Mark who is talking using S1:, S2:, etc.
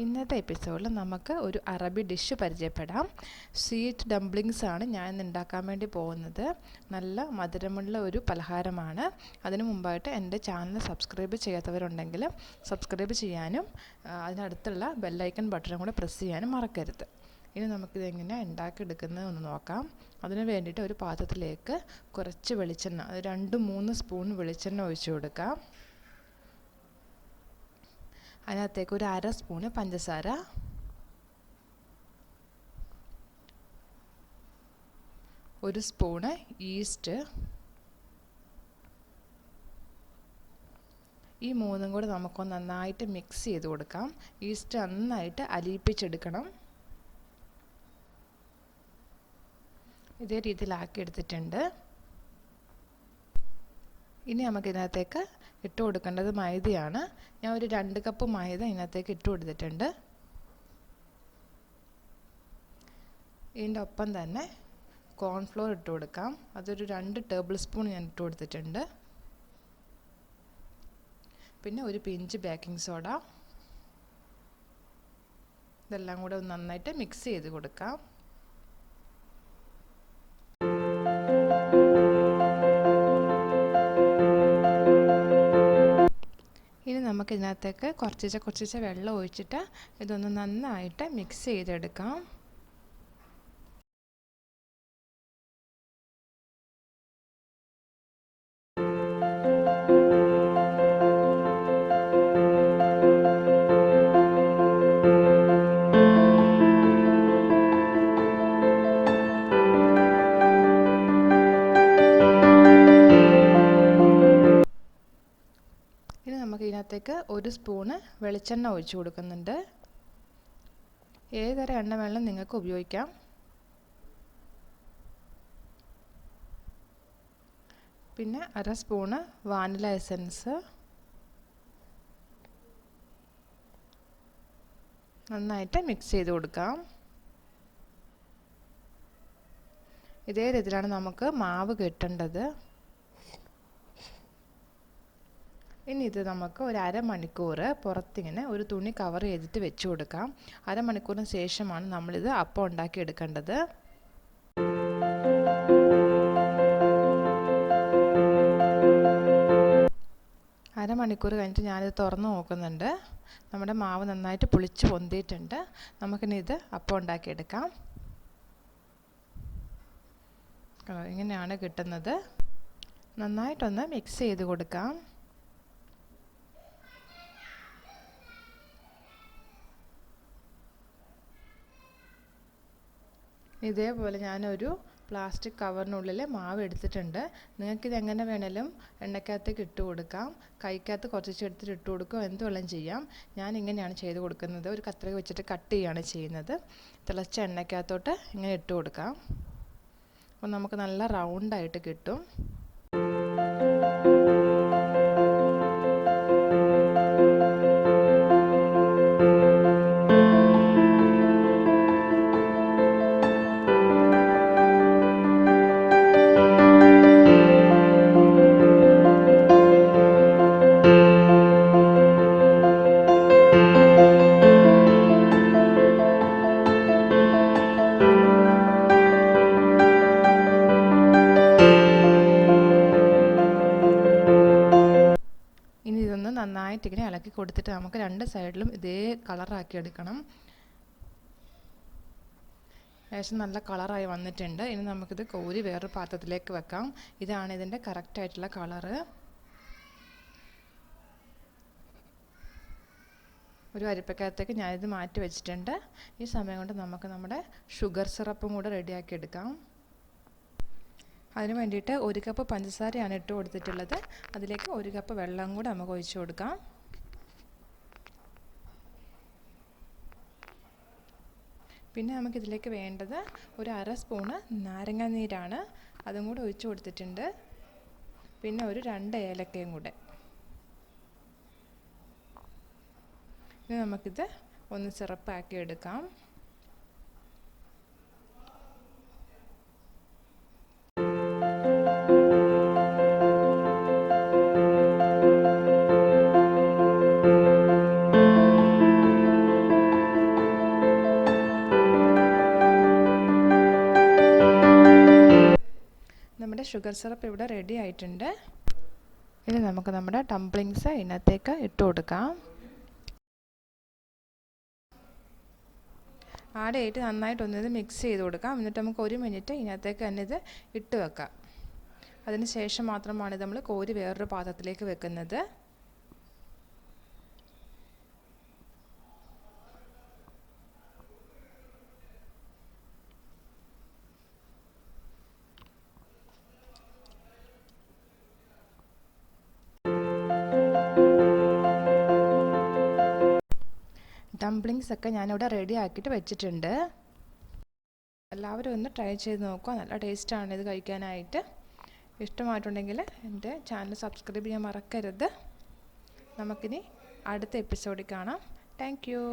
S1: ഇന്നത്തെ എപ്പിസോഡിൽ നമുക്ക് ഒരു അറബി ഡിഷ് പരിചയപ്പെടാം. സ്വീറ്റ് ഡംപ്ലിങ്സ് ആണ് ഞാൻ ഇന്ന് ഉണ്ടാക്കാൻ വേണ്ടി പോകുന്നത്. നല്ല മധുരമുള്ള ഒരു പലഹാരമാണ്. അതിനു മുമ്പായിട്ട് എൻ്റെ ചാനൽ സബ്സ്ക്രൈബ് ചെയ്യാത്തവരുണ്ടെങ്കിൽ സബ്സ്ക്രൈബ് ചെയ്യാനും അതിനടുത്തുള്ള ബെല്ലൈക്കൺ ബട്ടണും കൂടെ പ്രസ് ചെയ്യാനും മറക്കരുത്. ഇനി നമുക്കിത് എങ്ങനെയാണ് ഉണ്ടാക്കിയെടുക്കുന്നത് ഒന്ന് നോക്കാം. അതിന് വേണ്ടിയിട്ട് ഒരു പാത്രത്തിലേക്ക് കുറച്ച് വെളിച്ചെണ്ണ, 2-3 സ്പൂൺ വെളിച്ചെണ്ണ ഒഴിച്ചു കൊടുക്കാം. അതിനകത്തേക്ക് ഒരു 1/2 സ്പൂണ് പഞ്ചസാര, 1 സ്പൂണ് ഈസ്റ്റ്, ഈ മൂന്നും കൂടെ നമുക്കൊന്ന് നന്നായിട്ട് മിക്സ് ചെയ്ത് കൊടുക്കാം. ഈസ്റ്റ് നന്നായിട്ട് അലിയിപ്പിച്ചെടുക്കണം. ഇതേ രീതിയിലാക്കി എടുത്തിട്ടുണ്ട്. ഇനി നമുക്കിതിനകത്തേക്ക് ഇട്ട് കൊടുക്കേണ്ടത് മൈദയാണ്. ഞാൻ ഒരു 2 കപ്പ് മൈദ ഇതിനകത്തേക്ക് ഇട്ട് കൊടുത്തിട്ടുണ്ട്. ഇതിൻ്റെ ഒപ്പം തന്നെ കോൺഫ്ലോർ ഇട്ട് കൊടുക്കാം. അതൊരു 2 ടേബിൾ സ്പൂൺ ഞാൻ ഇട്ട് കൊടുത്തിട്ടുണ്ട്. പിന്നെ ഒരു പിഞ്ച് ബേക്കിംഗ് സോഡ. ഇതെല്ലാം കൂടെ ഒന്ന് നന്നായിട്ട് മിക്സ് ചെയ്ത് കൊടുക്കാം. ഇനി നമുക്കിതിനകത്തേക്ക് കുറച്ച് വെള്ളം ഒഴിച്ചിട്ട് ഇതൊന്ന് നന്നായിട്ട് മിക്സ് ചെയ്തെടുക്കാം. ഇതിനകത്തേക്ക് 1 സ്പൂണ് വെളിച്ചെണ്ണ ഒഴിച്ചു കൊടുക്കുന്നുണ്ട്. ഏതുതരം എണ്ണ വേണമെങ്കിലും നിങ്ങൾക്ക് ഉപയോഗിക്കാം. പിന്നെ 1/2 സ്പൂണ് വാനില എസൻസ്. നന്നായിട്ട് മിക്സ് ചെയ്ത് കൊടുക്കാം. ഇതേ രീതിയിലാണ് നമുക്ക് മാവ് കിട്ടേണ്ടത്. ഇനി ഇത് നമുക്ക് ഒരു 1/2 മണിക്കൂർ പുറത്തിങ്ങനെ ഒരു തുണി കവർ ചെയ്തിട്ട് വെച്ച് കൊടുക്കാം. 1/2 മണിക്കൂറിന് ശേഷമാണ് നമ്മളിത് അപ്പം ഉണ്ടാക്കി എടുക്കേണ്ടത്. അരമണിക്കൂർ കഴിഞ്ഞിട്ട് ഞാനിത് തുറന്ന് നോക്കുന്നുണ്ട്. നമ്മുടെ മാവ് നന്നായിട്ട് പുളിച്ച് പൊന്തിയിട്ടുണ്ട്. നമുക്കിനി ഇത് അപ്പം ഉണ്ടാക്കിയെടുക്കാം. ഇങ്ങനെയാണ് കിട്ടുന്നത്. നന്നായിട്ടൊന്ന് മിക്സ് ചെയ്ത് കൊടുക്കാം. ഇതേപോലെ ഞാനൊരു പ്ലാസ്റ്റിക് കവറിനുള്ളിൽ മാവ് എടുത്തിട്ടുണ്ട്. നിങ്ങൾക്കിത് എങ്ങനെ വേണേലും എണ്ണയ്ക്കകത്തേക്ക് ഇട്ട് കൊടുക്കാം. കൈക്കകത്ത് കുറച്ച് എടുത്തിട്ട് ഇട്ട് കൊടുക്കുകയോ എന്ത് വേണമെങ്കിലും ചെയ്യാം. ഞാൻ ഇങ്ങനെയാണ് ചെയ്ത് കൊടുക്കുന്നത്. ഒരു കത്രിക വെച്ചിട്ട് കട്ട് ചെയ്യുകയാണ് ചെയ്യുന്നത്. തിളച്ച എണ്ണയ്ക്കകത്തോട്ട് ഇങ്ങനെ ഇട്ട് കൊടുക്കാം. അപ്പോൾ നമുക്ക് നല്ല റൗണ്ടായിട്ട് കിട്ടും. ഇനി ഇതൊന്ന് നന്നായിട്ട് ഇങ്ങനെ ഇളക്കി കൊടുത്തിട്ട് നമുക്ക് 2 സൈഡിലും ഇതേ കളറാക്കി എടുക്കണം. ഏകദേശം നല്ല കളറായി വന്നിട്ടുണ്ട്. ഇനി നമുക്കിത് കോരി വേറൊരു പാത്രത്തിലേക്ക് വെക്കാം. ഇതാണ് ഇതിൻ്റെ കറക്റ്റായിട്ടുള്ള കളറ്. ഒരു അരിപ്പക്കകത്തേക്ക് ഞാനിത് മാറ്റി വെച്ചിട്ടുണ്ട്. ഈ സമയം കൊണ്ട് നമുക്ക് നമ്മുടെ ഷുഗർ സിറപ്പും കൂടെ റെഡിയാക്കി എടുക്കാം. അതിന് വേണ്ടിയിട്ട് 1 കപ്പ് പഞ്ചസാരയാണ് ഇട്ട് കൊടുത്തിട്ടുള്ളത്. അതിലേക്ക് 1 കപ്പ് വെള്ളം കൂടെ നമുക്ക് ഒഴിച്ചു കൊടുക്കാം. പിന്നെ നമുക്കിതിലേക്ക് വേണ്ടത് ഒരു 1/2 സ്പൂണ് നാരങ്ങ നീരാണ്. അതും കൂടെ ഒഴിച്ചു കൊടുത്തിട്ടുണ്ട്. പിന്നെ ഒരു 2 ഏലക്കയും കൂടെ. ഇനി നമുക്കിത് ഒന്ന് സിറപ്പാക്കി എടുക്കാം. ഷുഗർ സിറപ്പ് ഇവിടെ റെഡി ആയിട്ടുണ്ട്. ഇനി നമുക്ക് നമ്മുടെ ഡംപ്ലിങ്സ് ഇതിനകത്തേക്ക് ഇട്ട് കൊടുക്കാം. ആടെയായിട്ട് നന്നായിട്ടൊന്നിത് മിക്സ് ചെയ്ത് കൊടുക്കാം. എന്നിട്ട് നമുക്ക് 1 മിനിറ്റ് ഇതിനകത്തേക്ക് തന്നെ ഇത് ഇട്ട് വെക്കാം. അതിന് ശേഷം മാത്രമാണ് നമ്മൾ കോരി വേറൊരു പാത്രത്തിലേക്ക് വെക്കുന്നത്. ഡംപ്ലിങ്സ് ഒക്കെ ഞാനിവിടെ റെഡി ആക്കിയിട്ട് വെച്ചിട്ടുണ്ട്. എല്ലാവരും ഒന്ന് ട്രൈ ചെയ്ത് നോക്കുക. നല്ല ടേസ്റ്റാണ് ഇത് കഴിക്കാനായിട്ട്. ഇഷ്ടമായിട്ടുണ്ടെങ്കിൽ എൻ്റെ ചാനൽ സബ്സ്ക്രൈബ് ചെയ്യാൻ മറക്കരുത്. നമുക്കിനി അടുത്ത എപ്പിസോഡിൽ കാണാം. Thank you.